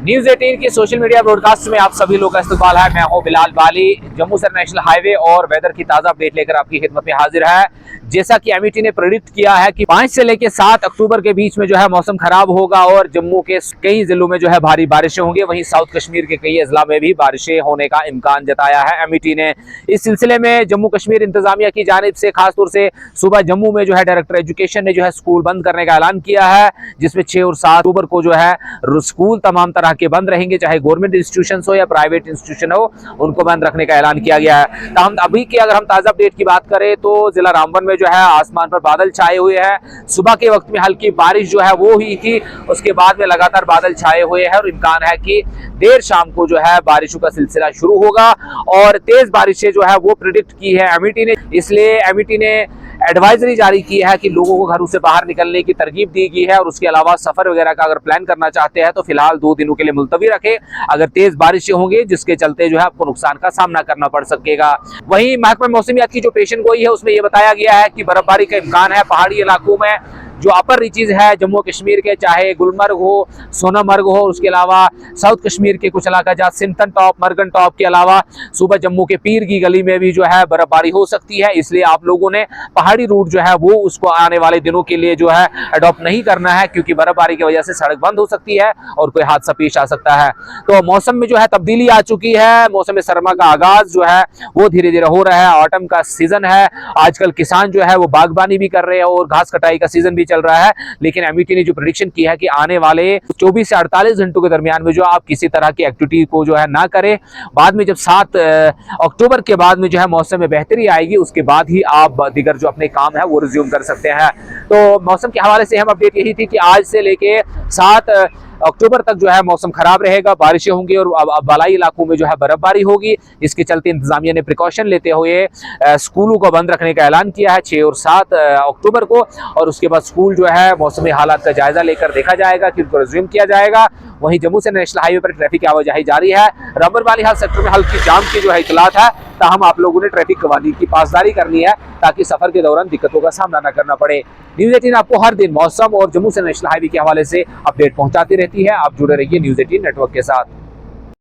News 18 की social media broadcast में आप सभी लोग का इस्तकबाल है। मैं हूं बिलाल बाली। जम्मू से नेशनल हाईवे और वेदर की ताजा अपडेट लेकर आपकी खिदमत में हाजिर है। जैसा कि एमईटी ने प्रेडिक्ट किया है कि 5 से लेकर 7 अक्टूबर के बीच में जो है मौसम खराब होगा और जम्मू के कई जिलों में जो है भारी बारिशें होंगी। वहीं साउथ कश्मीर के कई अजला में भी बारिशें होने का इम्कान जताया है एमईटी ने। इस सिलसिले में जम्मू कश्मीर इंतजामिया की जानिब से खासतौर से सुबह जम्मू में जो है डायरेक्टर एजुकेशन ने जो है स्कूल बंद करने का ऐलान किया है, जिसमें 6 और 7 अक्टूबर को जो है स्कूल तमाम तरह के बंद रहेंगे, चाहे गवर्नमेंट इंस्टीट्यूशन हो या प्राइवेट इंस्टीट्यूशन हो, उनको बंद रखने का ऐलान किया गया है। तो हम अभी की अगर हम ताजा अपडेट की बात करें तो जिला रामबन में जो है आसमान पर बादल छाए हुए हैं। सुबह के वक्त में हल्की बारिश जो है वो हुई थी, उसके बाद में लगातार बादल छाए हुए हैं और इम्कान है कि देर शाम को जो है बारिशों का सिलसिला शुरू होगा और तेज बारिशें जो है वो प्रिडिक्ट की है एमईटी ने। इसलिए एमईटी ने एडवाइजरी जारी की है कि लोगों को घरों से बाहर निकलने की तरगीब दी गई है और उसके अलावा सफर वगैरह का अगर प्लान करना चाहते हैं तो फिलहाल 2 दिनों के लिए मुलतवी रखें। अगर तेज बारिशें होंगी जिसके चलते जो है आपको नुकसान का सामना करना पड़ सकेगा। वहीं महकमा मौसमियात की जो पेशन गोई है उसमें यह बताया गया है कि बर्फबारी का इम्कान है पहाड़ी इलाकों में। जो अपर रीचेज है जम्मू कश्मीर के, चाहे गुलमर्ग हो, सोनामर्ग हो, उसके अलावा साउथ कश्मीर के कुछ इलाका जहाँ सिंथन टॉप, मरगन टॉप के अलावा सुबह जम्मू के पीर की गली में भी जो है बर्फबारी हो सकती है। इसलिए आप लोगों ने पहाड़ी रूट जो है वो उसको आने वाले दिनों के लिए जो है अडॉप्ट नहीं करना है, क्योंकि बर्फबारी की वजह से सड़क बंद हो सकती है और कोई हादसा पेश आ सकता है। तो मौसम में जो है तब्दीली आ चुकी है। मौसम सरमा का आगाज जो है वो धीरे धीरे हो रहा है। ऑटम का सीजन है। आजकल किसान जो है वो बागबानी भी कर रहे हैं और घास कटाई का सीजन भी चल रहा है। लेकिन एमईटी ने जो प्रेडिक्शन की है कि आने वाले 24 से 48 घंटों के दरमियान में जो आप किसी तरह की एक्टिविटी को जो है ना करें। बाद में जब 7 अक्टूबर के बाद में जो है मौसम में बेहतरी आएगी, उसके बाद ही आप दीगर जो अपने काम है वो रिज्यूम कर सकते हैं। तो मौसम के हवाले से हम अपडेट यही थी कि आज से लेके 7 अक्टूबर तक जो है मौसम खराब रहेगा, बारिशें होंगी और बालाई इलाकों में जो है बर्फबारी होगी। इसके चलते इंतजामिया ने प्रिकॉशन लेते हुए स्कूलों को बंद रखने का ऐलान किया है 6 और 7 अक्टूबर को, और उसके बाद स्कूल जो है मौसमी हालात का जायजा लेकर देखा जाएगा कि उनको रिज्यूम किया जाएगा। वहीं जम्मू से नेशनल हाईवे पर ट्रैफिक की आवाजाही जारी है। रबर वाली हाल सेक्टर में हल्की जाम की जो है इतलात है, ताहम आप लोगों ने ट्रैफिक कवानीन की पासदारी करनी है ताकि सफर के दौरान दिक्कतों का सामना न करना पड़े। न्यूज 18 आपको हर दिन मौसम और जम्मू से नेशनल हाईवे के हवाले से अपडेट पहुंचाती रहती है। आप जुड़े रहिए न्यूज 18 नेटवर्क के साथ।